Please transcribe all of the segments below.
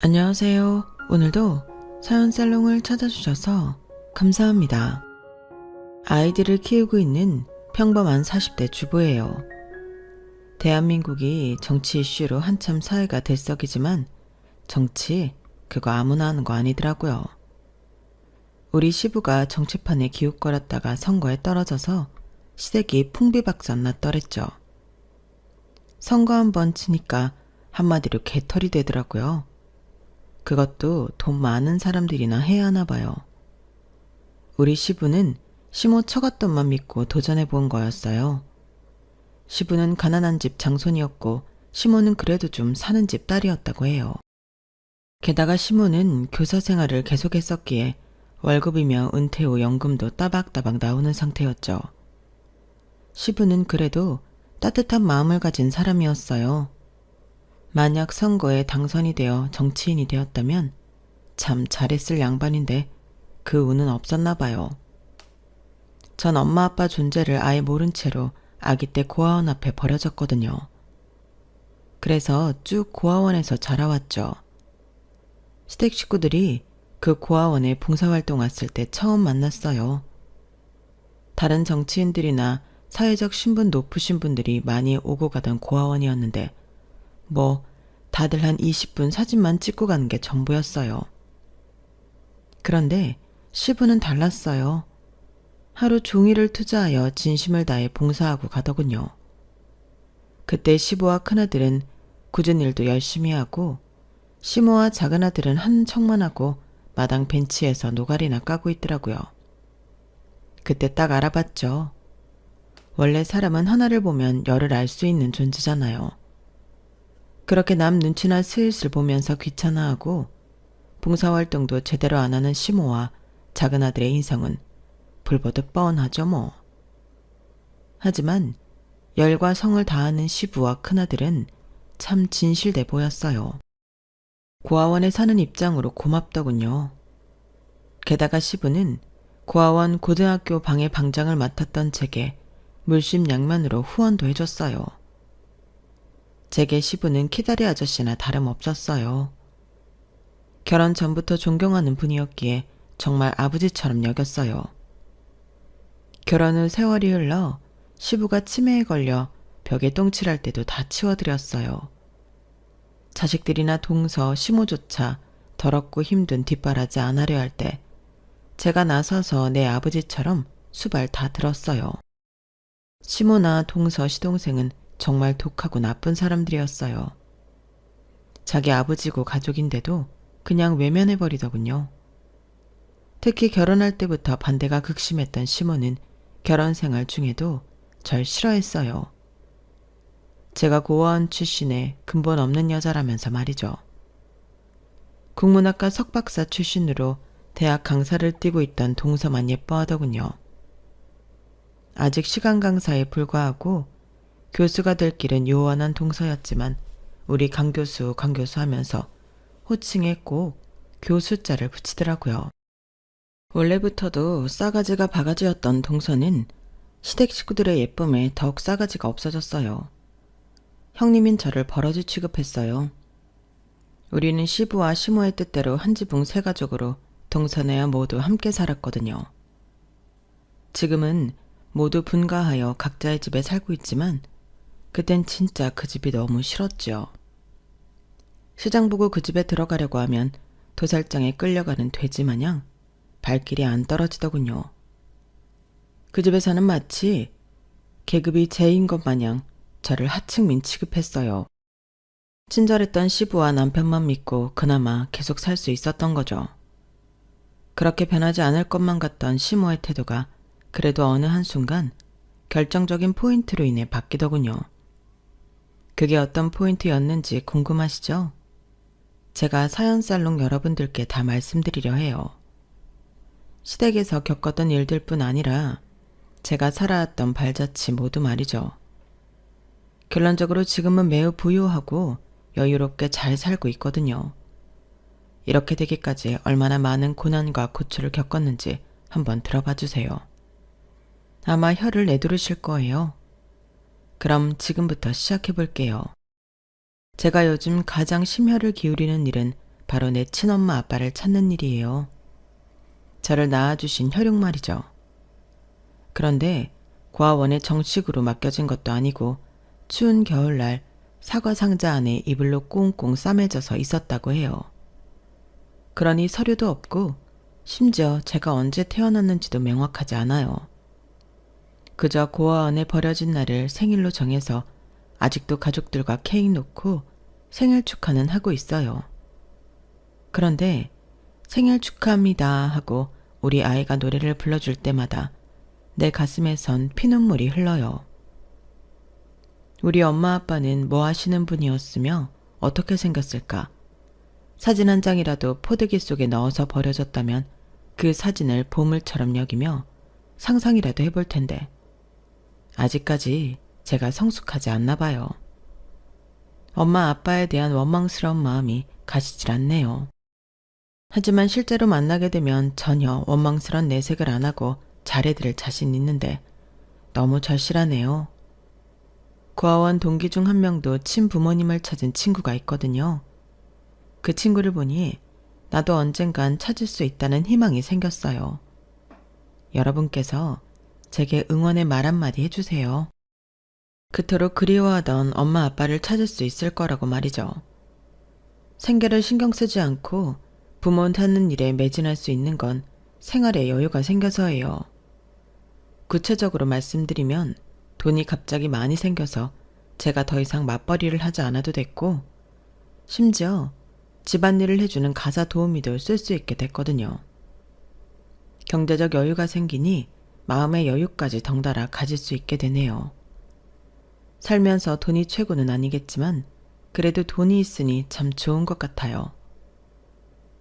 안녕하세요. 오늘도 사연살롱을 찾아주셔서 감사합니다. 아이들을 키우고 있는 평범한 40대 주부예요. 대한민국이 정치 이슈로 한참 사회가 들썩이지만 정치 그거 아무나 하는 거 아니더라고요. 우리 시부가 정치판에 기웃거렸다가 선거에 떨어져서 시댁이 풍비박산 났더랬죠. 선거 한번 치니까 한마디로 개털이 되더라고요. 그것도 돈 많은 사람들이나 해야 하나 봐요. 우리 시부는 시모 처갓돈만 믿고 도전해 본 거였어요. 시부는 가난한 집 장손이었고 시모는 그래도 좀 사는 집 딸이었다고 해요. 게다가 시모는 교사 생활을 계속했었기에 월급이며 은퇴 후 연금도 따박따박 나오는 상태였죠. 시부는 그래도 따뜻한 마음을 가진 사람이었어요. 만약 선거에 당선이 되어 정치인이 되었다면 참 잘했을 양반인데 그 운은 없었나 봐요. 전 엄마 아빠 존재를 아예 모른 채로 아기 때 고아원 앞에 버려졌거든요. 그래서 쭉 고아원에서 자라왔죠. 시댁 식구들이 그 고아원에 봉사활동 왔을 때 처음 만났어요. 다른 정치인들이나 사회적 신분 높으신 분들이 많이 오고 가던 고아원이었는데 다들 한 20분 사진만 찍고 가는 게 전부였어요. 그런데 시부는 달랐어요. 하루 종일을 투자하여 진심을 다해 봉사하고 가더군요. 그때 시부와 큰아들은 굳은 일도 열심히 하고 시모와 작은아들은 한 척만 하고 마당 벤치에서 노가리나 까고 있더라고요. 그때 딱 알아봤죠. 원래 사람은 하나를 보면 열을 알 수 있는 존재잖아요. 그렇게 남 눈치나 슬슬 보면서 귀찮아하고 봉사활동도 제대로 안 하는 시모와 작은아들의 인성은 불보듯 뻔하죠 뭐. 하지만 열과 성을 다하는 시부와 큰아들은 참 진실돼 보였어요. 고아원에 사는 입장으로 고맙더군요. 게다가 시부는 고아원 고등학교 방의 방장을 맡았던 제게 물심양면으로 후원도 해줬어요. 제게 시부는 키다리 아저씨나 다름없었어요. 결혼 전부터 존경하는 분이었기에 정말 아버지처럼 여겼어요. 결혼 후 세월이 흘러 시부가 치매에 걸려 벽에 똥칠할 때도 다 치워드렸어요. 자식들이나 동서, 시모조차 더럽고 힘든 뒷바라지 안 하려 할 때 제가 나서서 내 아버지처럼 수발 다 들었어요. 시모나 동서, 시동생은 정말 독하고 나쁜 사람들이었어요. 자기 아버지고 가족인데도 그냥 외면해버리더군요. 특히 결혼할 때부터 반대가 극심했던 시모는 결혼 생활 중에도 절 싫어했어요. 제가 고아원 출신의 근본 없는 여자라면서 말이죠. 국문학과 석박사 출신으로 대학 강사를 띄고 있던 동서만 예뻐하더군요. 아직 시간 강사에 불과하고 교수가 될 길은 요원한 동서였지만 우리 강교수 하면서 호칭에 꼭 교수자를 붙이더라고요. 원래부터도 싸가지가 바가지였던 동서는 시댁 식구들의 예쁨에 더욱 싸가지가 없어졌어요. 형님인 저를 버러지 취급했어요. 우리는 시부와 시모의 뜻대로 한 지붕 세 가족으로 동서네와 모두 함께 살았거든요. 지금은 모두 분가하여 각자의 집에 살고 있지만 그땐 진짜 그 집이 너무 싫었죠. 시장 보고 그 집에 들어가려고 하면 도살장에 끌려가는 돼지 마냥 발길이 안 떨어지더군요. 그 집에서는 마치 계급이 제인 것 마냥 저를 하층민 취급했어요. 친절했던 시부와 남편만 믿고 그나마 계속 살 수 있었던 거죠. 그렇게 변하지 않을 것만 같던 시모의 태도가 그래도 어느 한순간 결정적인 포인트로 인해 바뀌더군요. 그게 어떤 포인트였는지 궁금하시죠? 제가 사연살롱 여러분들께 다 말씀드리려 해요. 시댁에서 겪었던 일들 뿐 아니라 제가 살아왔던 발자취 모두 말이죠. 결론적으로 지금은 매우 부유하고 여유롭게 잘 살고 있거든요. 이렇게 되기까지 얼마나 많은 고난과 고초를 겪었는지 한번 들어봐 주세요. 아마 혀를 내두르실 거예요. 그럼 지금부터 시작해 볼게요. 제가 요즘 가장 심혈을 기울이는 일은 바로 내 친엄마 아빠를 찾는 일이에요. 저를 낳아주신 혈육 말이죠. 그런데 고아원에 정식으로 맡겨진 것도 아니고 추운 겨울날 사과 상자 안에 이불로 꽁꽁 싸매져서 있었다고 해요. 그러니 서류도 없고 심지어 제가 언제 태어났는지도 명확하지 않아요. 그저 고아원에 버려진 날을 생일로 정해서 아직도 가족들과 케이크 놓고 생일 축하는 하고 있어요. 그런데 생일 축하합니다 하고 우리 아이가 노래를 불러줄 때마다 내 가슴에선 피눈물이 흘러요. 우리 엄마 아빠는 뭐 하시는 분이었으며 어떻게 생겼을까? 사진 한 장이라도 포대기 속에 넣어서 버려졌다면 그 사진을 보물처럼 여기며 상상이라도 해볼 텐데 아직까지 제가 성숙하지 않나 봐요. 엄마 아빠에 대한 원망스러운 마음이 가시질 않네요. 하지만 실제로 만나게 되면 전혀 원망스러운 내색을 안 하고 잘해드릴 자신 있는데 너무 절실하네요. 고아원 동기 중 한 명도 친부모님을 찾은 친구가 있거든요. 그 친구를 보니 나도 언젠간 찾을 수 있다는 희망이 생겼어요. 여러분께서 제게 응원의 말 한마디 해주세요. 그토록 그리워하던 엄마 아빠를 찾을 수 있을 거라고 말이죠. 생계를 신경 쓰지 않고 부모 찾는 일에 매진할 수 있는 건 생활에 여유가 생겨서예요. 구체적으로 말씀드리면 돈이 갑자기 많이 생겨서 제가 더 이상 맞벌이를 하지 않아도 됐고 심지어 집안일을 해주는 가사 도우미도 쓸 수 있게 됐거든요. 경제적 여유가 생기니 마음의 여유까지 덩달아 가질 수 있게 되네요. 살면서 돈이 최고는 아니겠지만 그래도 돈이 있으니 참 좋은 것 같아요.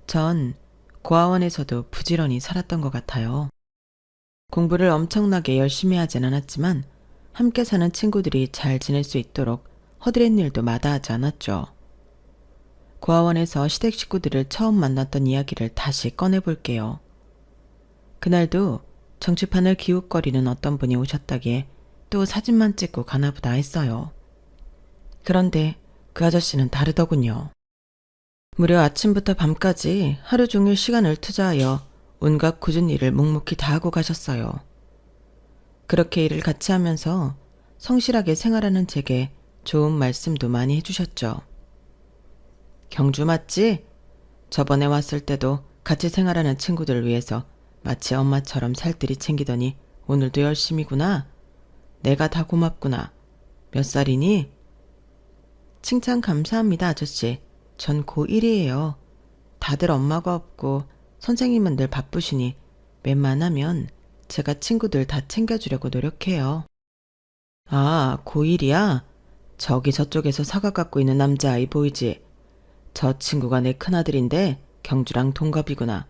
전 고아원에서도 부지런히 살았던 것 같아요. 공부를 엄청나게 열심히 하진 않았지만 함께 사는 친구들이 잘 지낼 수 있도록 허드렛 일도 마다하지 않았죠. 고아원에서 시댁 식구들을 처음 만났던 이야기를 다시 꺼내볼게요. 그날도 정치판을 기웃거리는 어떤 분이 오셨다기에 또 사진만 찍고 가나보다 했어요. 그런데 그 아저씨는 다르더군요. 무려 아침부터 밤까지 하루 종일 시간을 투자하여 온갖 굳은 일을 묵묵히 다 하고 가셨어요. 그렇게 일을 같이 하면서 성실하게 생활하는 제게 좋은 말씀도 많이 해주셨죠. 경주 맞지? 저번에 왔을 때도 같이 생활하는 친구들을 위해서 마치 엄마처럼 살뜰히 챙기더니 오늘도 열심히구나. 내가 다 고맙구나. 몇 살이니? 칭찬 감사합니다, 아저씨. 전 고1이에요. 다들 엄마가 없고 선생님은 늘 바쁘시니 웬만하면 제가 친구들 다 챙겨주려고 노력해요. 아, 고1이야? 저기 저쪽에서 사과 갖고 있는 남자아이 보이지? 저 친구가 내 큰아들인데 경주랑 동갑이구나.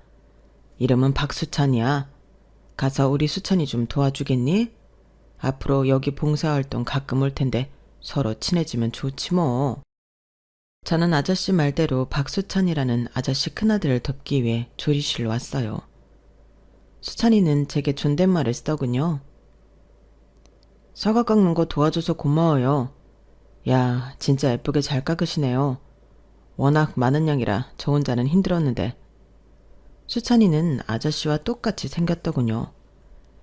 이름은 박수찬이야. 가서 우리 수찬이 좀 도와주겠니? 앞으로 여기 봉사활동 가끔 올 텐데 서로 친해지면 좋지 뭐. 저는 아저씨 말대로 박수찬이라는 아저씨 큰아들을 돕기 위해 조리실로 왔어요. 수찬이는 제게 존댓말을 쓰더군요. 사과 깎는 거 도와줘서 고마워요. 야, 진짜 예쁘게 잘 깎으시네요. 워낙 많은 양이라 저 혼자는 힘들었는데. 수찬이는 아저씨와 똑같이 생겼더군요.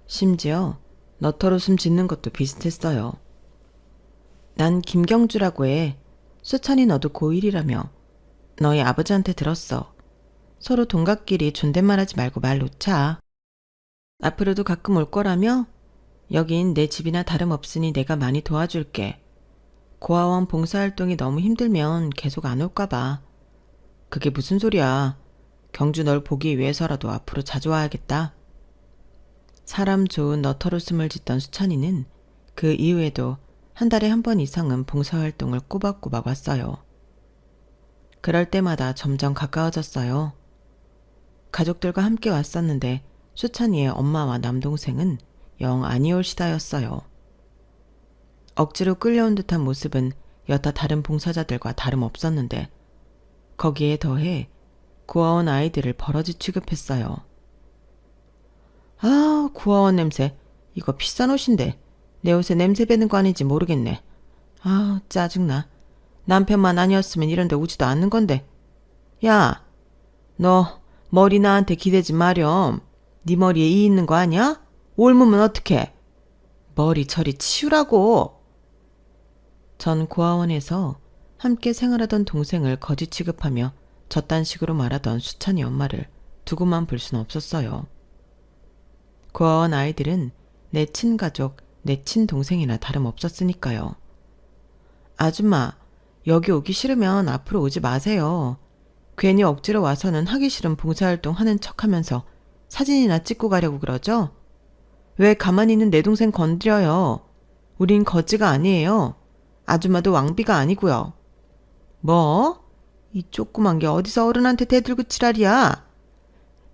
심지어 너털웃음 짓는 것도 비슷했어요. 난 김경주라고 해. 수찬이 너도 고1이라며. 너희 아버지한테 들었어. 서로 동갑끼리 존댓말하지 말고 말 놓자. 앞으로도 가끔 올 거라며? 여긴 내 집이나 다름없으니 내가 많이 도와줄게. 고아원 봉사활동이 너무 힘들면 계속 안 올까 봐. 그게 무슨 소리야. 경주 널 보기 위해서라도 앞으로 자주 와야겠다. 사람 좋은 너털웃음을 짓던 수찬이는 그 이후에도 한 달에 한 번 이상은 봉사활동을 꼬박꼬박 왔어요. 그럴 때마다 점점 가까워졌어요. 가족들과 함께 왔었는데 수찬이의 엄마와 남동생은 영 아니올시다였어요. 억지로 끌려온 듯한 모습은 여타 다른 봉사자들과 다름없었는데 거기에 더해 고아원 아이들을 버러지 취급했어요. 아, 고아원 냄새. 이거 비싼 옷인데 내 옷에 냄새 배는 거 아닌지 모르겠네. 아, 짜증나. 남편만 아니었으면 이런 데 오지도 않는 건데. 야, 너 머리 나한테 기대지 마렴. 네 머리에 이 있는 거 아니야? 옮으면 어떡해? 머리 처리 치우라고. 전 고아원에서 함께 생활하던 동생을 거지 취급하며 저딴 식으로 말하던 수찬이 엄마를 두고만 볼 수는 없었어요. 고아원 아이들은 내 친가족, 내 친동생이나 다름없었으니까요. 아줌마, 여기 오기 싫으면 앞으로 오지 마세요. 괜히 억지로 와서는 하기 싫은 봉사활동 하는 척하면서 사진이나 찍고 가려고 그러죠? 왜 가만히 있는 내 동생 건드려요? 우린 거지가 아니에요. 아줌마도 왕비가 아니고요. 뭐? 이 조그만 게 어디서 어른한테 대들고 지랄이야?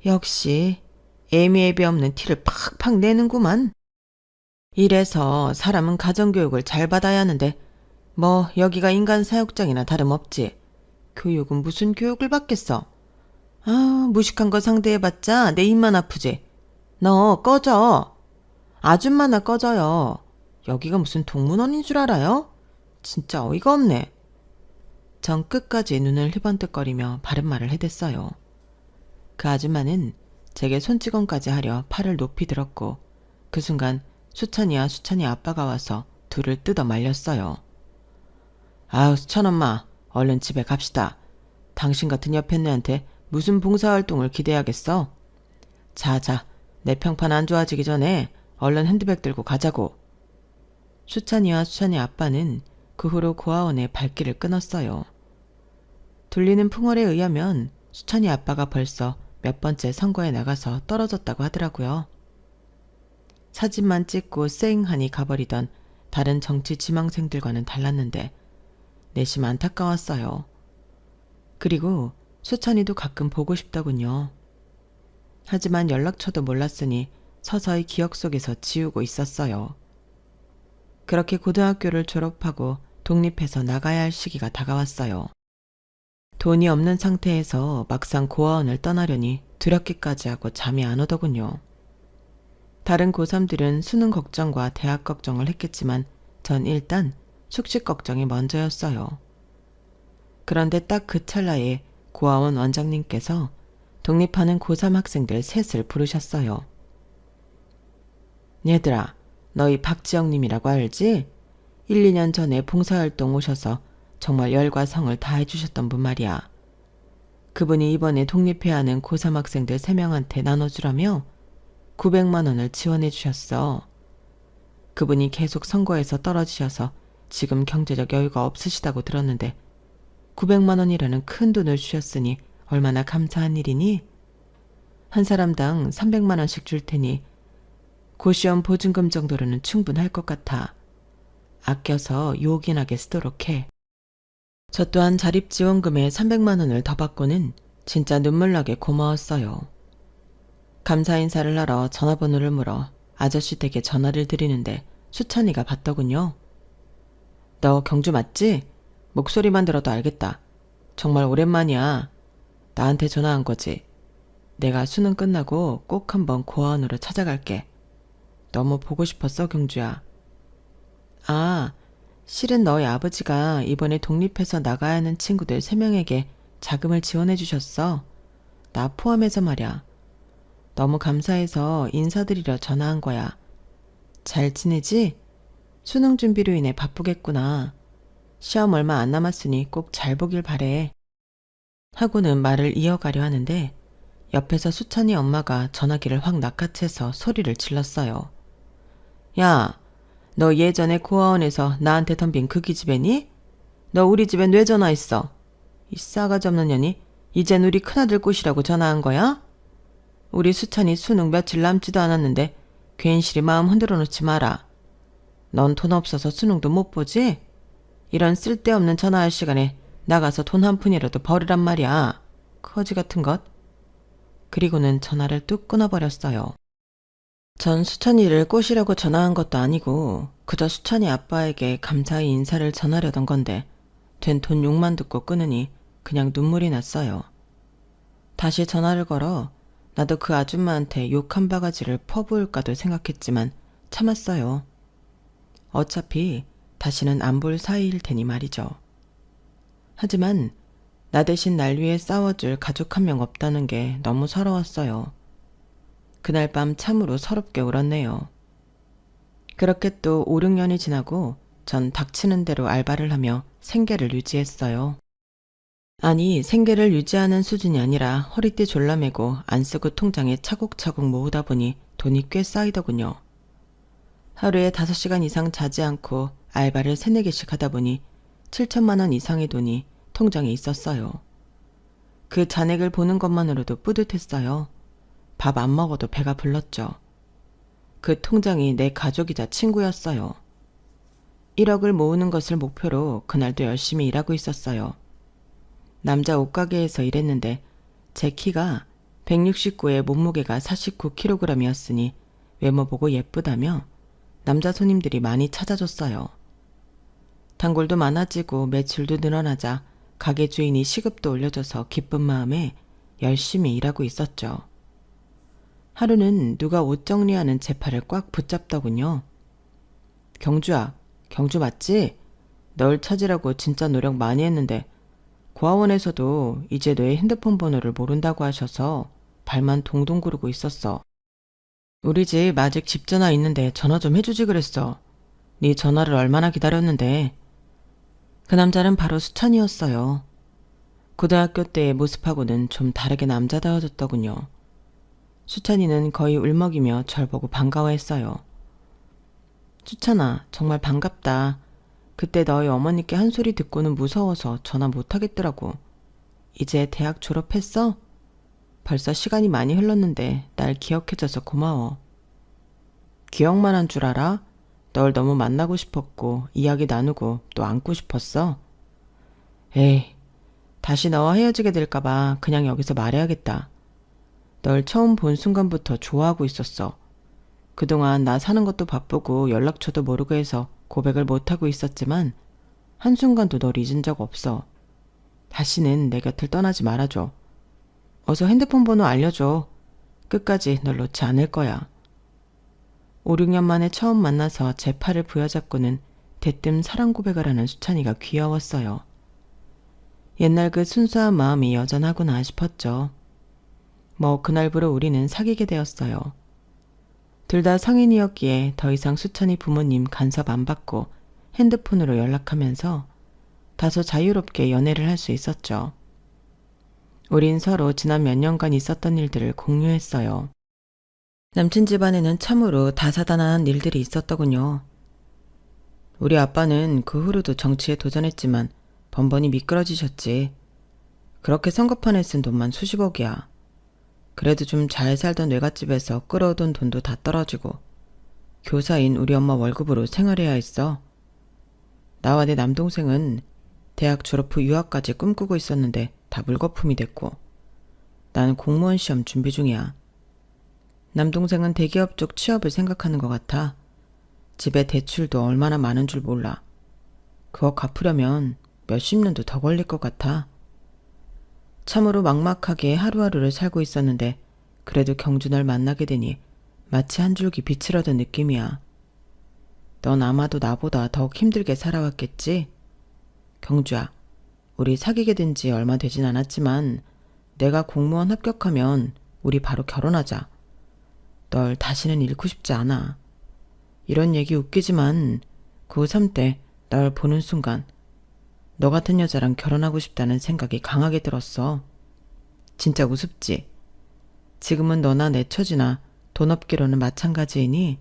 역시 애미애비 없는 티를 팍팍 내는구만. 이래서 사람은 가정교육을 잘 받아야 하는데 뭐 여기가 인간 사육장이나 다름없지. 교육은 무슨 교육을 받겠어. 아, 무식한 거 상대해봤자 내 입만 아프지. 너 꺼져. 아줌마나 꺼져요. 여기가 무슨 동문원인 줄 알아요? 진짜 어이가 없네. 전 끝까지 눈을 희번뜩거리며 바른 말을 해댔어요. 그 아줌마는 제게 손찌검까지 하려 팔을 높이 들었고 그 순간 수찬이와 수찬이 아빠가 와서 둘을 뜯어 말렸어요. 아우, 수찬 엄마, 얼른 집에 갑시다. 당신 같은 여편네한테 무슨 봉사활동을 기대하겠어? 자자, 내 평판 안 좋아지기 전에 얼른 핸드백 들고 가자고. 수찬이와 수찬이 아빠는 그 후로 고아원에 발길을 끊었어요. 들리는 풍월에 의하면 수찬이 아빠가 벌써 몇 번째 선거에 나가서 떨어졌다고 하더라고요. 사진만 찍고 쌩하니 가버리던 다른 정치 지망생들과는 달랐는데 내심 안타까웠어요. 그리고 수찬이도 가끔 보고 싶더군요. 하지만 연락처도 몰랐으니 서서히 기억 속에서 지우고 있었어요. 그렇게 고등학교를 졸업하고 독립해서 나가야 할 시기가 다가왔어요. 돈이 없는 상태에서 막상 고아원을 떠나려니 두렵기까지 하고 잠이 안 오더군요. 다른 고3들은 수능 걱정과 대학 걱정을 했겠지만 전 일단 숙식 걱정이 먼저였어요. 그런데 딱 그 찰나에 고아원 원장님께서 독립하는 고3 학생들 셋을 부르셨어요. 얘들아, 너희 박지영님이라고 알지? 1, 2년 전에 봉사활동 오셔서 정말 열과 성을 다해주셨던 분 말이야. 그분이 이번에 독립해야 하는 고3 학생들 3명한테 나눠주라며 900만 원을 지원해 주셨어. 그분이 계속 선거에서 떨어지셔서 지금 경제적 여유가 없으시다고 들었는데 900만 원이라는 큰 돈을 주셨으니 얼마나 감사한 일이니? 한 사람당 300만 원씩 줄 테니 고시원 보증금 정도로는 충분할 것 같아. 아껴서 요긴하게 쓰도록 해. 저 또한 자립지원금에 300만 원을 더 받고는 진짜 눈물나게 고마웠어요. 감사 인사를 하러 전화번호를 물어 아저씨 댁에 전화를 드리는데 수찬이가 받더군요. 너 경주 맞지? 목소리만 들어도 알겠다. 정말 오랜만이야. 나한테 전화한 거지. 내가 수능 끝나고 꼭 한번 고아원으로 찾아갈게. 너무 보고 싶었어, 경주야. 아, 실은 너희 아버지가 이번에 독립해서 나가야 하는 친구들 3명에게 자금을 지원해 주셨어. 나 포함해서 말이야. 너무 감사해서 인사드리려 전화한 거야. 잘 지내지? 수능 준비로 인해 바쁘겠구나. 시험 얼마 안 남았으니 꼭 잘 보길 바래. 하고는 말을 이어가려 하는데 옆에서 수찬이 엄마가 전화기를 확 낚아채서 소리를 질렀어요. 야, 너 예전에 고아원에서 나한테 덤빈 그 기집애니? 너 우리 집에 왜 전화했어? 이 싸가지 없는 년이 이젠 우리 큰아들 꼬시라고 전화한 거야? 우리 수찬이 수능 며칠 남지도 않았는데 괜시리 마음 흔들어 놓지 마라. 넌 돈 없어서 수능도 못 보지? 이런 쓸데없는 전화할 시간에 나가서 돈 한 푼이라도 벌으란 말이야. 거지 같은 것. 그리고는 전화를 뚝 끊어버렸어요. 전 수찬이를 꼬시라고 전화한 것도 아니고 그저 수찬이 아빠에게 감사의 인사를 전하려던 건데 된 돈 욕만 듣고 끊으니 그냥 눈물이 났어요. 다시 전화를 걸어 나도 그 아줌마한테 욕 한 바가지를 퍼부을까도 생각했지만 참았어요. 어차피 다시는 안 볼 사이일 테니 말이죠. 하지만 나 대신 날 위해 싸워줄 가족 한 명 없다는 게 너무 서러웠어요. 그날 밤 참으로 서럽게 울었네요. 그렇게 또 5, 6년이 지나고 전 닥치는 대로 알바를 하며 생계를 유지했어요. 아니, 생계를 유지하는 수준이 아니라 허리띠 졸라매고 안 쓰고 통장에 차곡차곡 모으다 보니 돈이 꽤 쌓이더군요. 하루에 5시간 이상 자지 않고 알바를 3, 4개씩 하다 보니 7천만 원 이상의 돈이 통장에 있었어요. 그 잔액을 보는 것만으로도 뿌듯했어요. 밥 안 먹어도 배가 불렀죠. 그 통장이 내 가족이자 친구였어요. 1억을 모으는 것을 목표로 그날도 열심히 일하고 있었어요. 남자 옷가게에서 일했는데 제 키가 169에 몸무게가 49kg이었으니 외모 보고 예쁘다며 남자 손님들이 많이 찾아줬어요. 단골도 많아지고 매출도 늘어나자 가게 주인이 시급도 올려줘서 기쁜 마음에 열심히 일하고 있었죠. 하루는 누가 옷 정리하는 제 팔을 꽉 붙잡더군요. 경주야, 경주 맞지? 널 찾으라고 진짜 노력 많이 했는데 고아원에서도 이제 너의 핸드폰 번호를 모른다고 하셔서 발만 동동 구르고 있었어. 우리 집 아직 집 전화 있는데 전화 좀 해주지 그랬어. 네 전화를 얼마나 기다렸는데. 그 남자는 바로 수찬이었어요. 고등학교 때의 모습하고는 좀 다르게 남자다워졌더군요. 수찬이는 거의 울먹이며 절 보고 반가워했어요. 수찬아, 정말 반갑다. 그때 너희 어머니께 한 소리 듣고는 무서워서 전화 못하겠더라고. 이제 대학 졸업했어? 벌써 시간이 많이 흘렀는데 날 기억해줘서 고마워. 기억만 한 줄 알아? 널 너무 만나고 싶었고 이야기 나누고 또 안고 싶었어. 에이, 다시 너와 헤어지게 될까봐 그냥 여기서 말해야겠다. 널 처음 본 순간부터 좋아하고 있었어. 그동안 나 사는 것도 바쁘고 연락처도 모르고 해서 고백을 못하고 있었지만 한순간도 널 잊은 적 없어. 다시는 내 곁을 떠나지 말아줘. 어서 핸드폰 번호 알려줘. 끝까지 널 놓지 않을 거야. 5, 6년 만에 처음 만나서 제 팔을 부여잡고는 대뜸 사랑 고백을 하는 수찬이가 귀여웠어요. 옛날 그 순수한 마음이 여전하구나 싶었죠. 뭐 그날부로 우리는 사귀게 되었어요. 둘 다 성인이었기에 더 이상 수찬이 부모님 간섭 안 받고 핸드폰으로 연락하면서 다소 자유롭게 연애를 할 수 있었죠. 우린 서로 지난 몇 년간 있었던 일들을 공유했어요. 남친 집안에는 참으로 다사다난한 일들이 있었더군요. 우리 아빠는 그 후로도 정치에 도전했지만 번번이 미끄러지셨지. 그렇게 선거판에 쓴 돈만 수십억이야. 그래도 좀 잘 살던 외갓집에서 끌어오던 돈도 다 떨어지고 교사인 우리 엄마 월급으로 생활해야 했어. 나와 내 남동생은 대학 졸업 후 유학까지 꿈꾸고 있었는데 다 물거품이 됐고 나는 공무원 시험 준비 중이야. 남동생은 대기업 쪽 취업을 생각하는 것 같아. 집에 대출도 얼마나 많은 줄 몰라. 그거 갚으려면 몇십 년도 더 걸릴 것 같아. 참으로 막막하게 하루하루를 살고 있었는데 그래도 경준을 만나게 되니 마치 한 줄기 빛을 얻은 느낌이야. 넌 아마도 나보다 더욱 힘들게 살아왔겠지? 경주야, 우리 사귀게 된 지 얼마 되진 않았지만 내가 공무원 합격하면 우리 바로 결혼하자. 널 다시는 잃고 싶지 않아. 이런 얘기 웃기지만 고3 때 널 보는 순간 너 같은 여자랑 결혼하고 싶다는 생각이 강하게 들었어. 진짜 우습지? 지금은 너나 내 처지나 돈 없기로는 마찬가지이니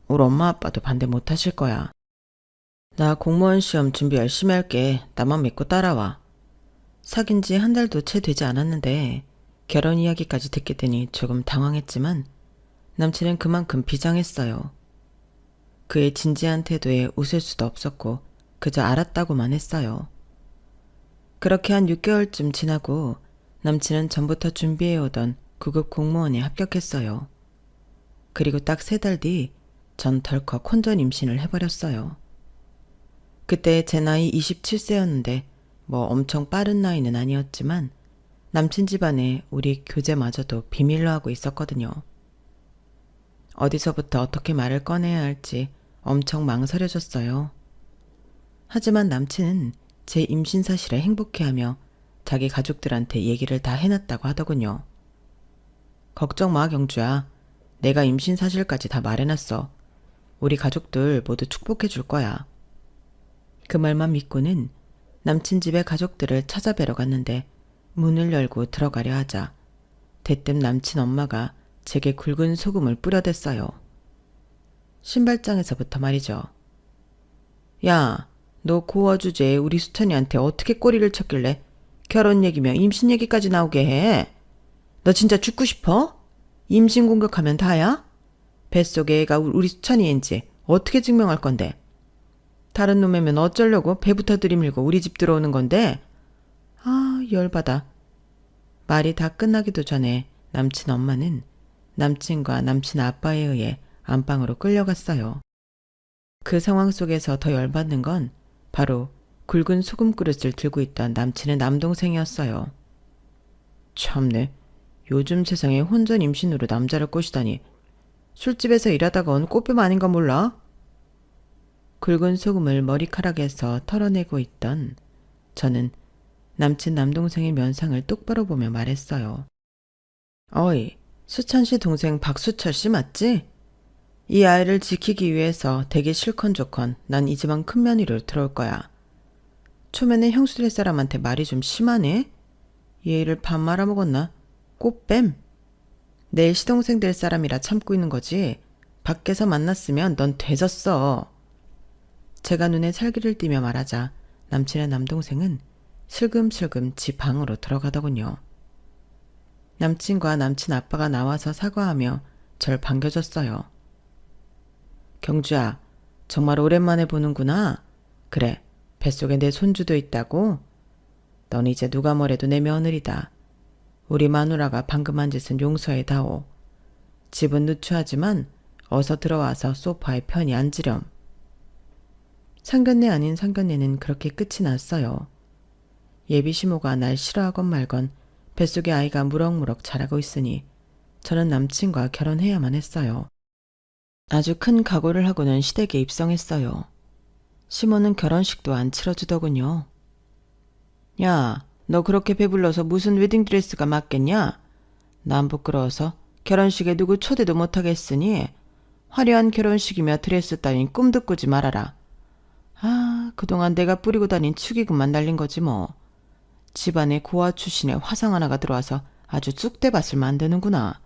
우리 엄마 아빠도 반대 못 하실 거야. 나 공무원 시험 준비 열심히 할게. 나만 믿고 따라와. 사귄 지 한 달도 채 되지 않았는데 결혼 이야기까지 듣게 되니 조금 당황했지만 남친은 그만큼 비장했어요. 그의 진지한 태도에 웃을 수도 없었고 그저 알았다고만 했어요. 그렇게 한 6개월쯤 지나고 남친은 전부터 준비해오던 9급 공무원에 합격했어요. 그리고 딱 3달 뒤 전 덜컥 혼전 임신을 해버렸어요. 그때 제 나이 27세였는데 뭐 엄청 빠른 나이는 아니었지만 남친 집안에 우리 교제마저도 비밀로 하고 있었거든요. 어디서부터 어떻게 말을 꺼내야 할지 엄청 망설여졌어요. 하지만 남친은 제 임신 사실에 행복해하며 자기 가족들한테 얘기를 다 해놨다고 하더군요. 걱정 마, 경주야. 내가 임신 사실까지 다 말해놨어. 우리 가족들 모두 축복해줄 거야. 그 말만 믿고는 남친 집의 가족들을 찾아뵈러 갔는데 문을 열고 들어가려 하자 대뜸 남친 엄마가 제게 굵은 소금을 뿌려댔어요. 신발장에서부터 말이죠. 야, 너 고아 주제에 우리 수찬이한테 어떻게 꼬리를 쳤길래 결혼 얘기며 임신 얘기까지 나오게 해? 너 진짜 죽고 싶어? 임신 공격하면 다야? 뱃속에 애가 우리 수찬이인지 어떻게 증명할 건데? 다른 놈이면 어쩌려고 배부터 들이밀고 우리 집 들어오는 건데? 아, 열받아. 말이 다 끝나기도 전에 남친 엄마는 남친과 남친 아빠에 의해 안방으로 끌려갔어요. 그 상황 속에서 더 열받는 건 바로 굵은 소금 그릇을 들고 있던 남친의 남동생이었어요. 참네. 요즘 세상에 혼전 임신으로 남자를 꼬시다니. 술집에서 일하다가 온 꽃뱀 아닌가 몰라? 굵은 소금을 머리카락에서 털어내고 있던 저는 남친 남동생의 면상을 똑바로 보며 말했어요. 어이, 수찬 씨 동생 박수철 씨 맞지? 이 아이를 지키기 위해서 되게 실컷좋건 난 이 집안 큰 며느리로 들어올 거야. 초면에 형수 될 사람한테 말이 좀 심하네? 얘를 밥 말아먹었나? 꽃뱀? 내 시동생 될 사람이라 참고 있는 거지. 밖에서 만났으면 넌 되졌어. 제가 눈에 살기를 띠며 말하자 남친의 남동생은 슬금슬금 집 방으로 들어가더군요. 남친과 남친 아빠가 나와서 사과하며 절 반겨줬어요. 경주야, 정말 오랜만에 보는구나. 그래, 뱃속에 내 손주도 있다고? 넌 이제 누가 뭐래도 내 며느리다. 우리 마누라가 방금 한 짓은 용서해다오. 집은 누추하지만 어서 들어와서 소파에 편히 앉으렴. 상견례 아닌 상견례는 그렇게 끝이 났어요. 예비 시모가 날 싫어하건 말건 뱃속에 아이가 무럭무럭 자라고 있으니 저는 남친과 결혼해야만 했어요. 아주 큰 각오를 하고는 시댁에 입성했어요. 시모는 결혼식도 안 치러주더군요. 야, 너 그렇게 배불러서 무슨 웨딩드레스가 맞겠냐? 난 부끄러워서 결혼식에 누구 초대도 못하겠으니 화려한 결혼식이며 드레스 따윈 꿈도 꾸지 말아라. 아, 그동안 내가 뿌리고 다닌 축의금만 날린 거지 뭐. 집안에 고아 출신의 화상 하나가 들어와서 아주 쑥대밭을 만드는구나.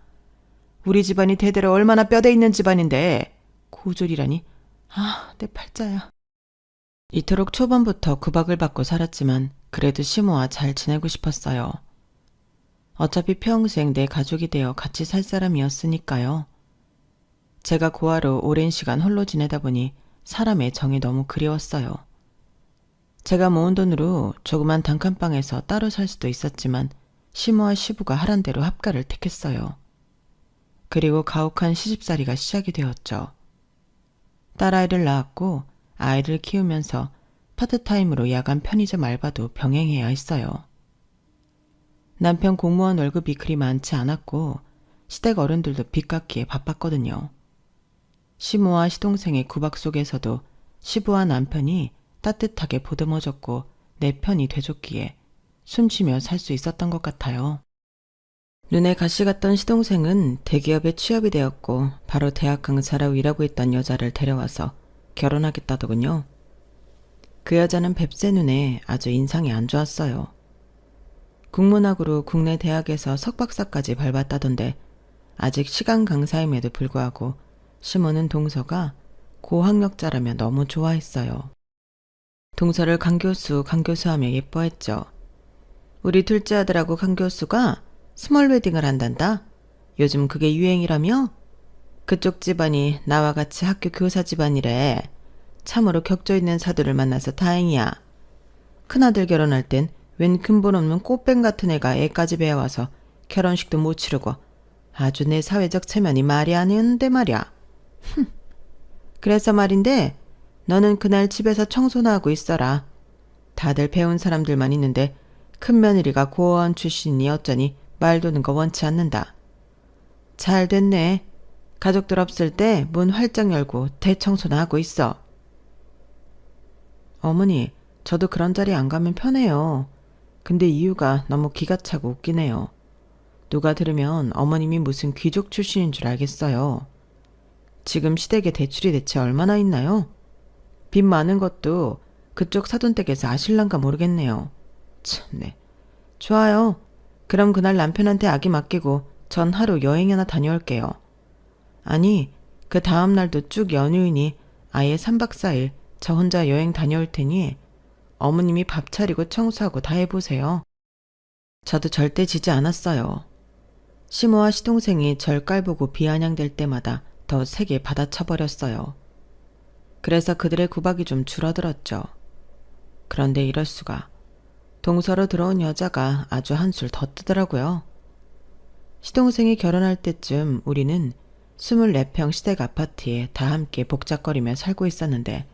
우리 집안이 대대로 얼마나 뼈대 있는 집안인데 고졸이라니. 아, 내 팔자야. 이토록 초반부터 구박을 받고 살았지만 그래도 시모와 잘 지내고 싶었어요. 어차피 평생 내 가족이 되어 같이 살 사람이었으니까요. 제가 고아로 오랜 시간 홀로 지내다 보니 사람의 정이 너무 그리웠어요. 제가 모은 돈으로 조그만 단칸방에서 따로 살 수도 있었지만 시모와 시부가 하란 대로 합가를 택했어요. 그리고 가혹한 시집살이가 시작이 되었죠. 딸아이를 낳았고 아이를 키우면서 파트타임으로 야간 편의점 알바도 병행해야 했어요. 남편 공무원 월급이 그리 많지 않았고 시댁 어른들도 빚 갚기에 바빴거든요. 시모와 시동생의 구박 속에서도 시부와 남편이 따뜻하게 보듬어줬고 내 편이 돼줬기에 숨쉬며 살 수 있었던 것 같아요. 눈에 가시 갔던 시동생은 대기업에 취업이 되었고 바로 대학 강사로 일하고 있던 여자를 데려와서 결혼하겠다더군요. 그 여자는 뱁새 눈에 아주 인상이 안 좋았어요. 국문학으로 국내 대학에서 석박사까지 밟았다던데 아직 시간 강사임에도 불구하고 시모는 동서가 고학력자라며 너무 좋아했어요. 동서를 강교수 하며 예뻐했죠. 우리 둘째 아들하고 강교수가 스몰 웨딩을 한단다. 요즘 그게 유행이라며? 그쪽 집안이 나와 같이 학교 교사 집안이래. 참으로 격조 있는 사도를 만나서 다행이야. 큰아들 결혼할 땐 웬 근본 없는 꽃뱀 같은 애가 애까지 배워와서 결혼식도 못 치르고 아주 내 사회적 체면이 말이 안 되는데 말이야. 그래서 말인데 너는 그날 집에서 청소나 하고 있어라. 다들 배운 사람들만 있는데 큰 며느리가 고아원 출신이 어쩌니 말 도는 거 원치 않는다. 잘 됐네. 가족들 없을 때 문 활짝 열고 대청소나 하고 있어. 어머니, 저도 그런 자리 안 가면 편해요. 근데 이유가 너무 기가 차고 웃기네요. 누가 들으면 어머님이 무슨 귀족 출신인 줄 알겠어요. 지금 시댁에 대출이 대체 얼마나 있나요? 빚 많은 것도 그쪽 사돈댁에서 아실란가 모르겠네요. 참네. 좋아요. 그럼 그날 남편한테 아기 맡기고 전 하루 여행이나 다녀올게요. 아니, 그 다음 날도 쭉 연휴이니 아예 3박 4일 저 혼자 여행 다녀올 테니 어머님이 밥 차리고 청소하고 다 해보세요. 저도 절대 지지 않았어요. 시모와 시동생이 절 깔보고 비아냥될 때마다 더 세게 받아쳐버렸어요. 그래서 그들의 구박이 좀 줄어들었죠. 그런데 이럴 수가. 동서로 들어온 여자가 아주 한술 더 뜨더라고요. 시동생이 결혼할 때쯤 우리는 24평 시댁 아파트에 다 함께 복작거리며 살고 있었는데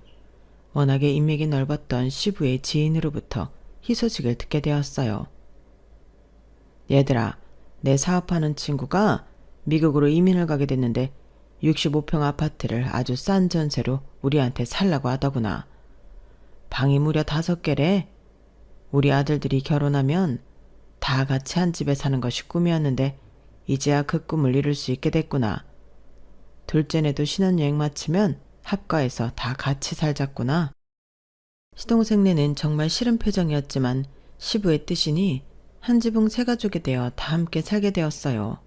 워낙에 인맥이 넓었던 시부의 지인으로부터 희소식을 듣게 되었어요. 얘들아, 내 사업하는 친구가 미국으로 이민을 가게 됐는데 65평 아파트를 아주 싼 전세로 우리한테 살라고 하더구나. 방이 무려 5개래. 우리 아들들이 결혼하면 다 같이 한 집에 사는 것이 꿈이었는데 이제야 그 꿈을 이룰 수 있게 됐구나. 둘째네도 신혼여행 마치면 합가해서 다 같이 살자꾸나. 시동생네는 정말 싫은 표정이었지만 시부의 뜻이니 한 지붕 세 가족이 되어 다 함께 살게 되었어요.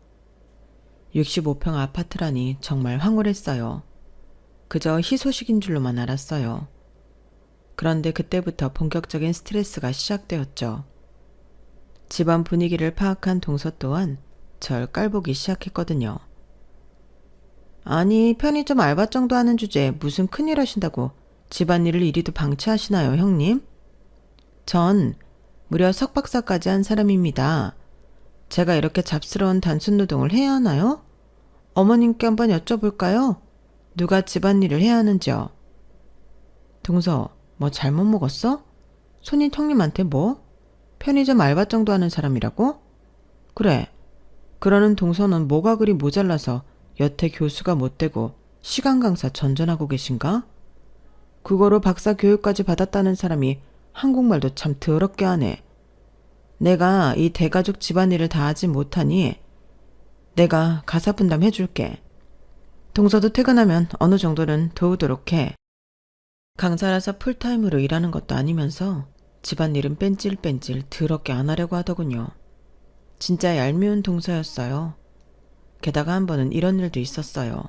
65평 아파트라니 정말 황홀했어요. 그저 희소식인 줄로만 알았어요. 그런데 그때부터 본격적인 스트레스가 시작되었죠. 집안 분위기를 파악한 동서 또한 절 깔보기 시작했거든요. 아니, 편의점 알바 정도 하는 주제에 무슨 큰일 하신다고 집안일을 이리도 방치하시나요, 형님? 전 무려 석박사까지 한 사람입니다. 제가 이렇게 잡스러운 단순 노동을 해야 하나요? 어머님께 한번 여쭤볼까요? 누가 집안일을 해야 하는지요? 동서, 뭐 잘못 먹었어? 손님 형님한테 뭐? 편의점 알바 정도 하는 사람이라고? 그래. 그러는 동서는 뭐가 그리 모자라서 여태 교수가 못 되고 시간 강사 전전하고 계신가? 그거로 박사 교육까지 받았다는 사람이 한국말도 참 더럽게 하네. 내가 이 대가족 집안일을 다 하지 못하니 내가 가사 분담 해줄게. 동서도 퇴근하면 어느 정도는 도우도록 해. 강사라서 풀타임으로 일하는 것도 아니면서 집안일은 뺀질뺀질 더럽게 안 하려고 하더군요. 진짜 얄미운 동서였어요. 게다가 한 번은 이런 일도 있었어요.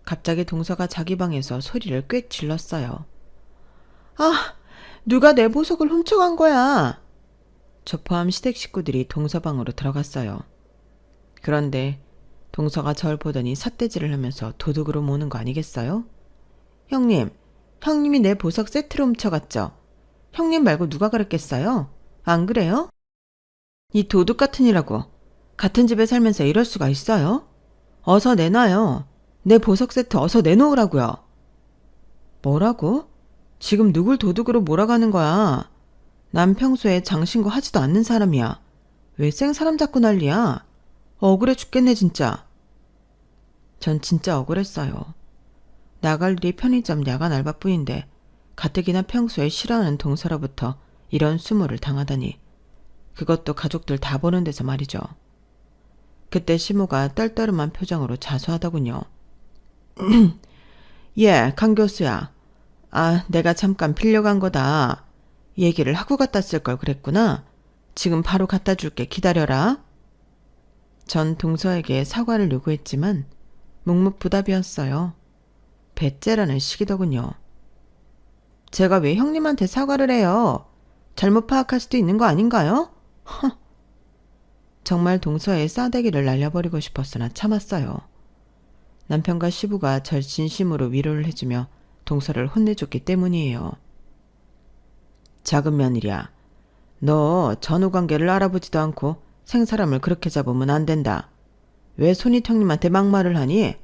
갑자기 동서가 자기 방에서 소리를 꽥 질렀어요. 아, 누가 내 보석을 훔쳐간 거야. 저 포함 시댁 식구들이 동서 방으로 들어갔어요. 그런데 동서가 절 보더니 삿대질을 하면서 도둑으로 모는 거 아니겠어요? 형님, 형님이 내 보석 세트를 훔쳐갔죠? 형님 말고 누가 그랬겠어요? 안 그래요? 이 도둑 같으니라고 같은 집에 살면서 이럴 수가 있어요? 어서 내놔요. 내 보석 세트 어서 내놓으라고요. 뭐라고? 지금 누굴 도둑으로 몰아가는 거야? 난 평소에 장신구 하지도 않는 사람이야. 왜 생사람 잡고 난리야? 억울해 죽겠네 진짜. 전 진짜 억울했어요. 나갈 일이 편의점 야간 알바뿐인데 가뜩이나 평소에 싫어하는 동서로부터 이런 수모를 당하다니. 그것도 가족들 다 보는 데서 말이죠. 그때 시모가 떨떠름한 표정으로 자수하더군요. 예, 강 교수야. 아, 내가 잠깐 빌려간 거다. 얘기를 하고 갖다 쓸 걸 그랬구나. 지금 바로 갖다 줄게. 기다려라. 전 동서에게 사과를 요구했지만 묵묵부답이었어요. 배째라는 식이더군요. 제가 왜 형님한테 사과를 해요? 잘못 파악할 수도 있는 거 아닌가요? 허. 정말 동서의 싸대기를 날려버리고 싶었으나 참았어요. 남편과 시부가 절 진심으로 위로를 해주며 동서를 혼내줬기 때문이에요. 작은 며느리야. 너 전후관계를 알아보지도 않고 생사람을 그렇게 잡으면 안 된다. 왜 손윗 형님한테 막말을 하니?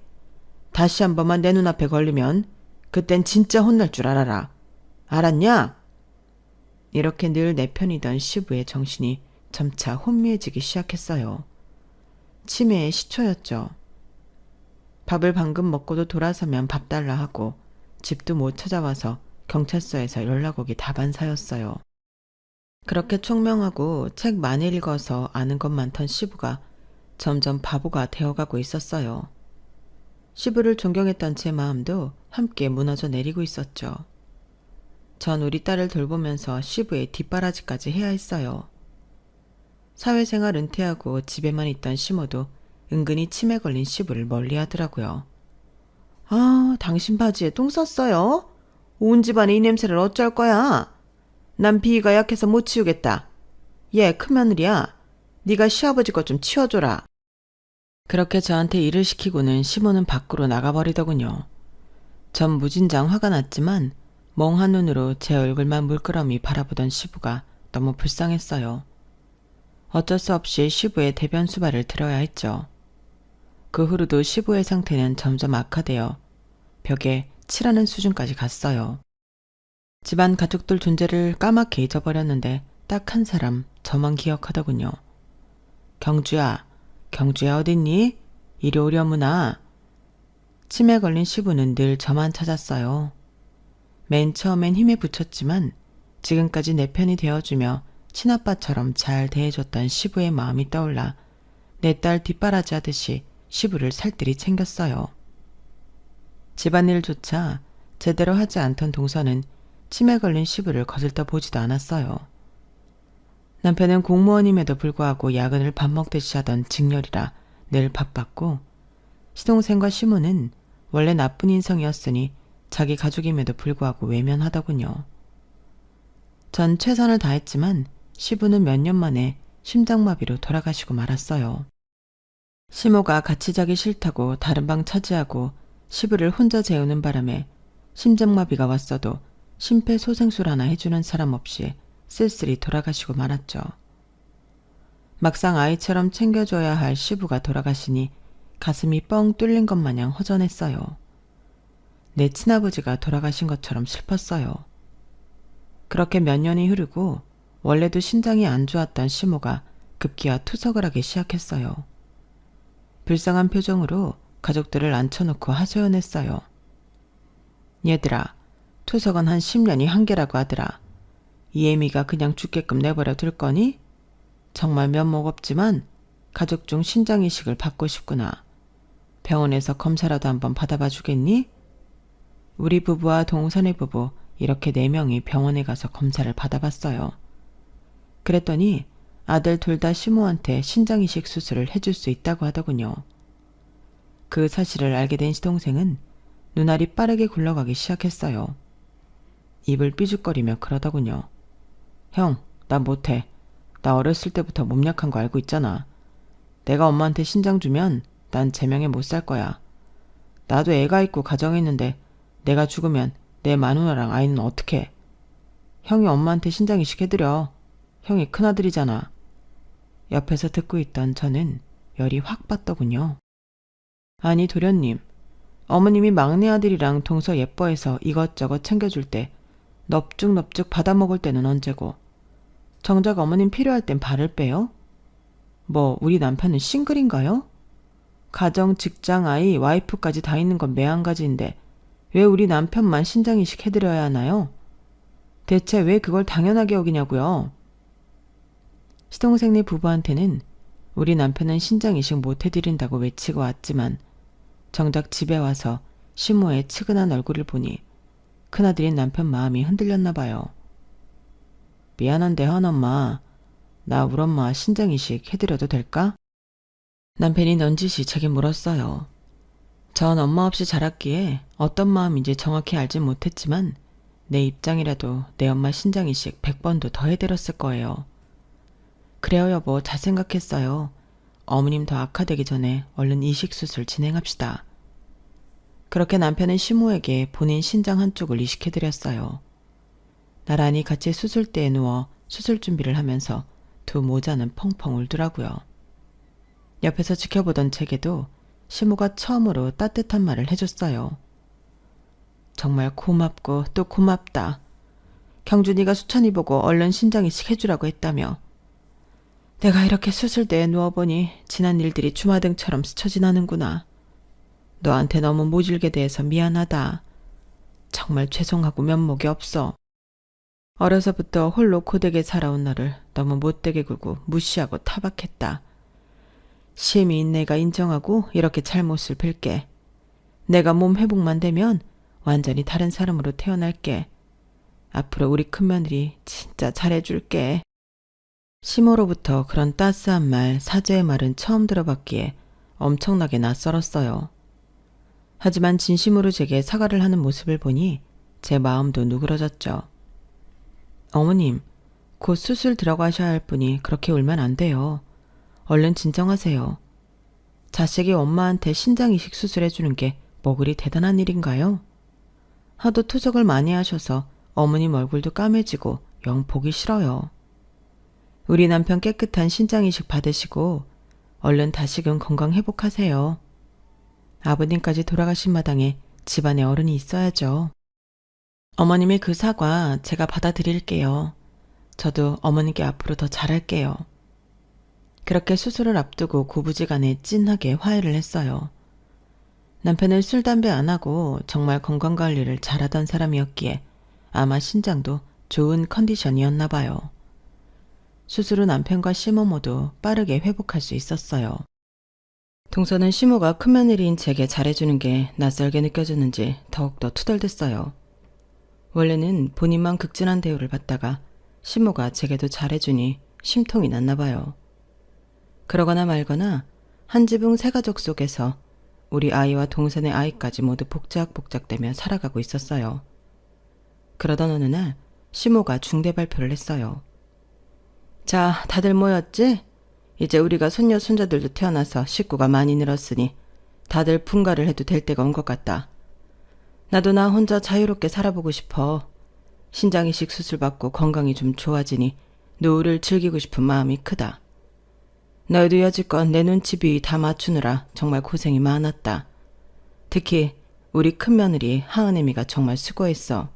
다시 한 번만 내 눈앞에 걸리면 그땐 진짜 혼날 줄 알아라. 알았냐? 이렇게 늘 내 편이던 시부의 정신이 점차 혼미해지기 시작했어요. 치매의 시초였죠. 밥을 방금 먹고도 돌아서면 밥 달라 하고 집도 못 찾아와서 경찰서에서 연락 오기 다반사였어요. 그렇게 총명하고 책 많이 읽어서 아는 것 많던 시부가 점점 바보가 되어가고 있었어요. 시부를 존경했던 제 마음도 함께 무너져 내리고 있었죠. 전 우리 딸을 돌보면서 시부의 뒷바라지까지 해야 했어요. 사회생활 은퇴하고 집에만 있던 시모도 은근히 치매 걸린 시부를 멀리 하더라고요. 아, 당신 바지에 똥 쌌어요? 온 집안에 이 냄새를 어쩔 거야? 난 비위가 약해서 못 치우겠다. 얘 큰며느리야. 네가 시아버지 것 좀 치워줘라. 그렇게 저한테 일을 시키고는 시모는 밖으로 나가버리더군요. 전 무진장 화가 났지만 멍한 눈으로 제 얼굴만 물끄러미 바라보던 시부가 너무 불쌍했어요. 어쩔 수 없이 시부의 대변 수발을 들어야 했죠. 그 후로도 시부의 상태는 점점 악화되어 벽에 칠하는 수준까지 갔어요. 집안 가족들 존재를 까맣게 잊어버렸는데 딱 한 사람 저만 기억하더군요. 경주야, 경주야 어딨니? 이리 오려무나. 치매 걸린 시부는 늘 저만 찾았어요. 맨 처음엔 힘에 부쳤지만 지금까지 내 편이 되어주며 친아빠처럼 잘 대해줬던 시부의 마음이 떠올라 내 딸 뒷바라지 하듯이 시부를 살뜰히 챙겼어요. 집안일조차 제대로 하지 않던 동서는 치매 걸린 시부를 거들떠 보지도 않았어요. 남편은 공무원임에도 불구하고 야근을 밥 먹듯이 하던 직렬이라 늘 바빴고 시동생과 시모는 원래 나쁜 인성이었으니 자기 가족임에도 불구하고 외면하더군요. 전 최선을 다했지만 시부는 몇 년 만에 심장마비로 돌아가시고 말았어요. 시모가 같이 자기 싫다고 다른 방 차지하고 시부를 혼자 재우는 바람에 심장마비가 왔어도 심폐소생술 하나 해주는 사람 없이 쓸쓸히 돌아가시고 말았죠. 막상 아이처럼 챙겨줘야 할 시부가 돌아가시니 가슴이 뻥 뚫린 것 마냥 허전했어요. 내 친아버지가 돌아가신 것처럼 슬펐어요. 그렇게 몇 년이 흐르고 원래도 신장이 안 좋았던 시모가 급기야 투석을 하기 시작했어요. 불쌍한 표정으로 가족들을 앉혀놓고 하소연했어요. 얘들아, 투석은 한 10년이 한계라고 하더라. 이 애미가 그냥 죽게끔 내버려 둘 거니? 정말 면목 없지만 가족 중 신장이식을 받고 싶구나. 병원에서 검사라도 한번 받아봐 주겠니? 우리 부부와 동선의 부부 이렇게 4명이 병원에 가서 검사를 받아봤어요. 그랬더니 아들 둘 다 시모한테 신장이식 수술을 해줄 수 있다고 하더군요. 그 사실을 알게 된 시동생은 눈알이 빠르게 굴러가기 시작했어요. 입을 삐죽거리며 그러더군요. 형, 나 못해. 나 어렸을 때부터 몸 약한 거 알고 있잖아. 내가 엄마한테 신장 주면 난 제명에 못 살 거야. 나도 애가 있고 가정했는데 내가 죽으면 내 마누라랑 아이는 어떡해. 형이 엄마한테 신장 이식 해드려. 형이 큰아들이잖아. 옆에서 듣고 있던 저는 열이 확 받더군요. 아니 도련님, 어머님이 막내 아들이랑 동서 예뻐해서 이것저것 챙겨줄 때 넙죽넙죽 받아먹을 때는 언제고 정작 어머님 필요할 땐 발을 빼요? 뭐 우리 남편은 싱글인가요? 가정, 직장, 아이, 와이프까지 다 있는 건 매한가지인데 왜 우리 남편만 신장이식 해드려야 하나요? 대체 왜 그걸 당연하게 여기냐고요? 시동생네 부부한테는 우리 남편은 신장이식 못 해드린다고 외치고 왔지만 정작 집에 와서 시모의 측은한 얼굴을 보니 큰아들인 남편 마음이 흔들렸나 봐요. 미안한데 헌엄마, 나 우리 엄마 신장이식 해드려도 될까? 남편이 넌지시 제게 물었어요. 전 엄마 없이 자랐기에 어떤 마음인지 정확히 알진 못했지만 내 입장이라도 내 엄마 신장이식 100번도 더 해드렸을 거예요. 그래요 여보, 잘 생각했어요. 어머님 더 악화되기 전에 얼른 이식수술 진행합시다. 그렇게 남편은 시모에게 본인 신장 한쪽을 이식해드렸어요. 나란히 같이 수술대에 누워 수술 준비를 하면서 두 모자는 펑펑 울더라고요. 옆에서 지켜보던 제게도 시모가 처음으로 따뜻한 말을 해줬어요. 정말 고맙고 또 고맙다. 경준이가 수찬이 보고 얼른 신장이식 해주라고 했다며. 내가 이렇게 수술대에 누워보니 지난 일들이 주마등처럼 스쳐 지나는구나. 너한테 너무 모질게 대해서 미안하다. 정말 죄송하고 면목이 없어. 어려서부터 홀로 고되게 살아온 너를 너무 못되게 굴고 무시하고 타박했다. 시애미인 내가 인정하고 이렇게 잘못을 빌게. 내가 몸 회복만 되면 완전히 다른 사람으로 태어날게. 앞으로 우리 큰며느리 진짜 잘해줄게. 시모로부터 그런 따스한 말, 사죄의 말은 처음 들어봤기에 엄청나게 낯설었어요. 하지만 진심으로 제게 사과를 하는 모습을 보니 제 마음도 누그러졌죠. 어머님, 곧 수술 들어가셔야 할 분이 그렇게 울면 안 돼요. 얼른 진정하세요. 자식이 엄마한테 신장 이식 수술해주는 게 뭐 그리 대단한 일인가요? 하도 투석을 많이 하셔서 어머님 얼굴도 까매지고 영 보기 싫어요. 우리 남편 깨끗한 신장 이식 받으시고 얼른 다시금 건강 회복하세요. 아버님까지 돌아가신 마당에 집안에 어른이 있어야죠. 어머님의 그 사과 제가 받아드릴게요. 저도 어머님께 앞으로 더 잘할게요. 그렇게 수술을 앞두고 고부지간에 찐하게 화해를 했어요. 남편은 술, 담배 안 하고 정말 건강관리를 잘하던 사람이었기에 아마 신장도 좋은 컨디션이었나 봐요. 수술 후 남편과 시모 모두 빠르게 회복할 수 있었어요. 동서는 시모가 큰며느리인 제게 잘해주는 게 낯설게 느껴졌는지 더욱더 투덜댔어요. 원래는 본인만 극진한 대우를 받다가 시모가 제게도 잘해주니 심통이 났나 봐요. 그러거나 말거나 한 지붕 세 가족 속에서 우리 아이와 동생의 아이까지 모두 복작복작대며 살아가고 있었어요. 그러던 어느 날 시모가 중대 발표를 했어요. 자, 다들 모였지? 이제 우리가 손녀 손자들도 태어나서 식구가 많이 늘었으니 다들 분가를 해도 될 때가 온 것 같다. 나도 나 혼자 자유롭게 살아보고 싶어. 신장 이식 수술 받고 건강이 좀 좋아지니 노후를 즐기고 싶은 마음이 크다. 너희도 여지껏 내 눈치비 다 맞추느라 정말 고생이 많았다. 특히 우리 큰며느리 하은애미가 정말 수고했어.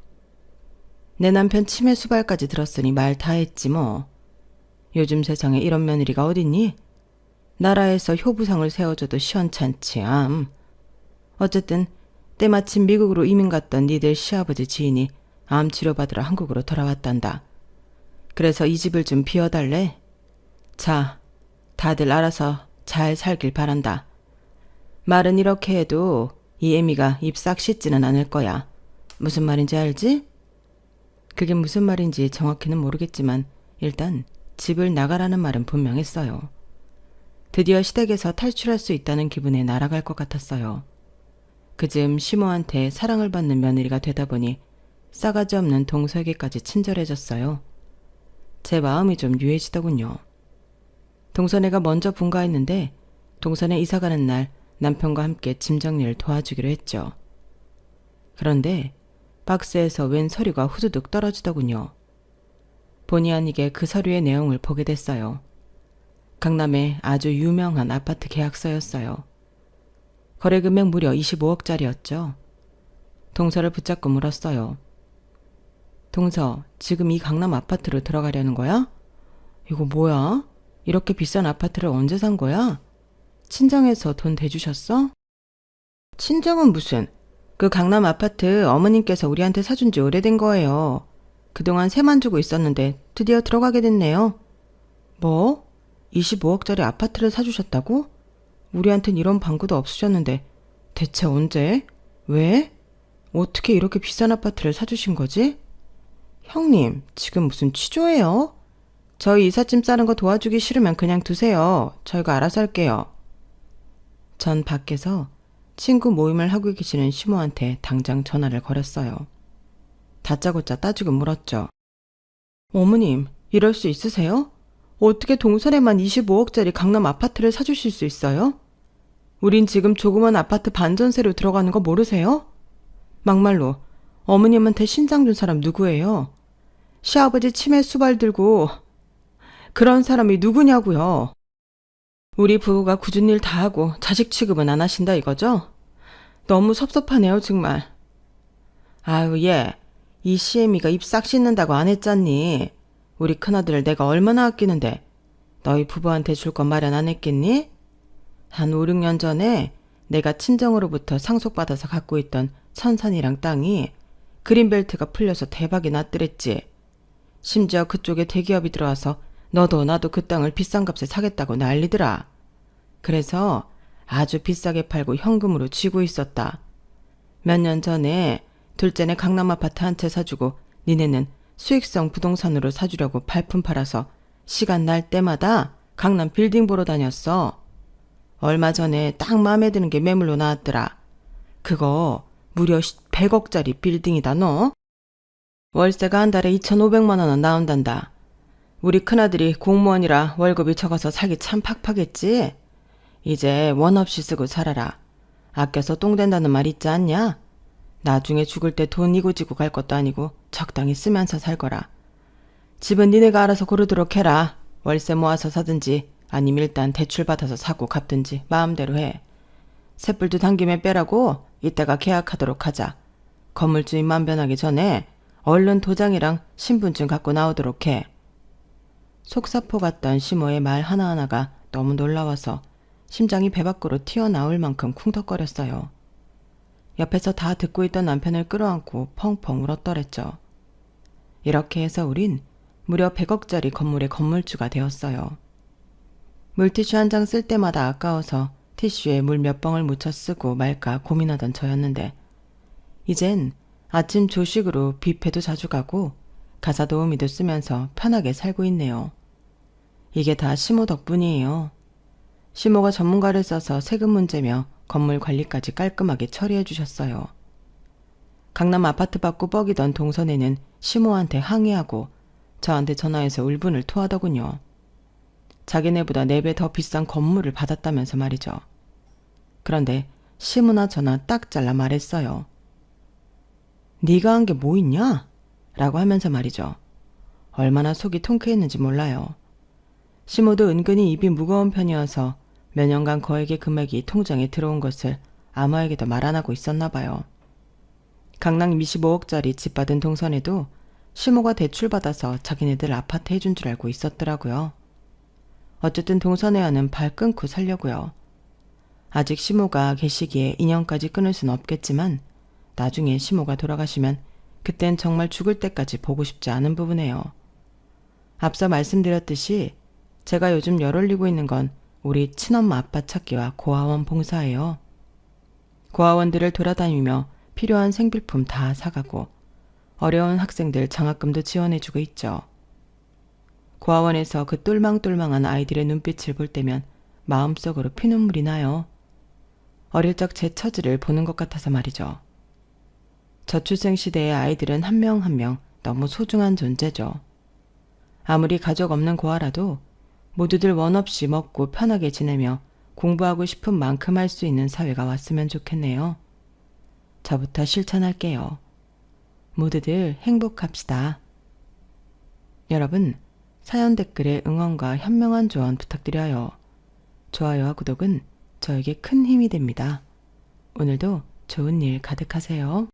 내 남편 치매 수발까지 들었으니 말 다 했지 뭐. 요즘 세상에 이런 며느리가 어딨니? 나라에서 효부상을 세워줘도 시원찮지 암. 어쨌든 때마침 미국으로 이민 갔던 니들 시아버지 지인이 암 치료받으러 한국으로 돌아왔단다. 그래서 이 집을 좀 비워달래? 자, 다들 알아서 잘 살길 바란다. 말은 이렇게 해도 이 애미가 입 싹 씻지는 않을 거야. 무슨 말인지 알지? 그게 무슨 말인지 정확히는 모르겠지만 일단 집을 나가라는 말은 분명했어요. 드디어 시댁에서 탈출할 수 있다는 기분에 날아갈 것 같았어요. 그즈음 시모한테 사랑을 받는 며느리가 되다 보니 싸가지 없는 동서에게까지 친절해졌어요. 제 마음이 좀 유해지더군요. 동서네가 먼저 분가했는데 동서네 이사가는 날 남편과 함께 짐 정리를 도와주기로 했죠. 그런데 박스에서 웬 서류가 후두둑 떨어지더군요. 본의 아니게 그 서류의 내용을 보게 됐어요. 강남의 아주 유명한 아파트 계약서였어요. 거래금액 무려 25억짜리였죠. 동서를 붙잡고 물었어요. 동서, 지금 이 강남 아파트로 들어가려는 거야? 이거 뭐야? 이렇게 비싼 아파트를 언제 산 거야? 친정에서 돈 대주셨어? 친정은 무슨? 그 강남 아파트 어머님께서 우리한테 사준 지 오래된 거예요. 그동안 세만 주고 있었는데 드디어 들어가게 됐네요. 뭐? 25억짜리 아파트를 사주셨다고? 우리한텐 이런 방구도 없으셨는데 대체 언제? 왜? 어떻게 이렇게 비싼 아파트를 사주신 거지? 형님, 지금 무슨 취조예요? 저희 이삿짐 싸는 거 도와주기 싫으면 그냥 두세요. 저희가 알아서 할게요. 전 밖에서 친구 모임을 하고 계시는 시모한테 당장 전화를 걸었어요. 다짜고짜 따지고 물었죠. 어머님, 이럴 수 있으세요? 어떻게 동선에만 25억짜리 강남 아파트를 사주실 수 있어요? 우린 지금 조그만 아파트 반전세로 들어가는 거 모르세요? 막말로 어머님한테 신장 준 사람 누구예요? 시아버지 치매 수발 들고 그런 사람이 누구냐고요. 우리 부부가 굳은 일 다 하고 자식 취급은 안 하신다 이거죠? 너무 섭섭하네요 정말. 아유 얘, 이 시애미가 입 싹 씻는다고 안 했잖니. 우리 큰아들을 내가 얼마나 아끼는데 너희 부부한테 줄 건 마련 안 했겠니? 한 5, 6년 전에 내가 친정으로부터 상속받아서 갖고 있던 천산이랑 땅이 그린벨트가 풀려서 대박이 났더랬지. 심지어 그쪽에 대기업이 들어와서 너도 나도 그 땅을 비싼 값에 사겠다고 난리더라. 그래서 아주 비싸게 팔고 현금으로 쥐고 있었다. 몇 년 전에 둘째네 강남 아파트 한 채 사주고 니네는 수익성 부동산으로 사주려고 발품 팔아서 시간 날 때마다 강남 빌딩 보러 다녔어. 얼마 전에 딱 마음에 드는 게 매물로 나왔더라. 그거 무려 100억짜리 빌딩이다 너. 월세가 한 달에 2,500만 원은 나온단다. 우리 큰아들이 공무원이라 월급이 적어서 살기 참 팍팍했지. 이제 원 없이 쓰고 살아라. 아껴서 똥 된다는 말 있지 않냐? 나중에 죽을 때 돈 이고지고 갈 것도 아니고 적당히 쓰면서 살 거라. 집은 니네가 알아서 고르도록 해라. 월세 모아서 사든지 아니면 일단 대출 받아서 사고 갚든지 마음대로 해. 쇳불도 당김에 빼라고 이따가 계약하도록 하자. 건물주인만 변하기 전에 얼른 도장이랑 신분증 갖고 나오도록 해. 속사포 같던 시모의 말 하나하나가 너무 놀라워서 심장이 배 밖으로 튀어나올 만큼 쿵덕거렸어요. 옆에서 다 듣고 있던 남편을 끌어안고 펑펑 울었더랬죠. 이렇게 해서 우린 무려 100억짜리 건물의 건물주가 되었어요. 물티슈 한 장 쓸 때마다 아까워서 티슈에 물 몇 방울 묻혀 쓰고 말까 고민하던 저였는데 이젠 아침 조식으로 뷔페도 자주 가고 가사 도우미도 쓰면서 편하게 살고 있네요. 이게 다 시모 덕분이에요. 시모가 전문가를 써서 세금 문제며 건물 관리까지 깔끔하게 처리해 주셨어요. 강남 아파트 받고 뻐기던 동선에는 시모한테 항의하고 저한테 전화해서 울분을 토하더군요. 자기네보다 4배 더 비싼 건물을 받았다면서 말이죠. 그런데 시모나 저나 딱 잘라 말했어요. 네가 한 게 뭐 있냐? 라고 하면서 말이죠. 얼마나 속이 통쾌했는지 몰라요. 시모도 은근히 입이 무거운 편이어서 몇 년간 거액의 금액이 통장에 들어온 것을 아무에게도 말 안 하고 있었나 봐요. 강남 25억짜리 집 받은 동선에도 시모가 대출받아서 자기네들 아파트 해준 줄 알고 있었더라고요. 어쨌든 동선회와는 발 끊고 살려고요. 아직 시모가 계시기에 인연까지 끊을 순 없겠지만 나중에 시모가 돌아가시면 그땐 정말 죽을 때까지 보고 싶지 않은 부분이에요. 앞서 말씀드렸듯이 제가 요즘 열 올리고 있는 건 우리 친엄마 아빠 찾기와 고아원 봉사예요. 고아원들을 돌아다니며 필요한 생필품 다 사가고 어려운 학생들 장학금도 지원해주고 있죠. 고아원에서 그 똘망똘망한 아이들의 눈빛을 볼 때면 마음속으로 피눈물이 나요. 어릴 적 제 처지를 보는 것 같아서 말이죠. 저출생 시대의 아이들은 한 명 한 명 너무 소중한 존재죠. 아무리 가족 없는 고아라도 모두들 원 없이 먹고 편하게 지내며 공부하고 싶은 만큼 할 수 있는 사회가 왔으면 좋겠네요. 저부터 실천할게요. 모두들 행복합시다. 여러분, 사연 댓글에 응원과 현명한 조언 부탁드려요. 좋아요와 구독은 저에게 큰 힘이 됩니다. 오늘도 좋은 일 가득하세요.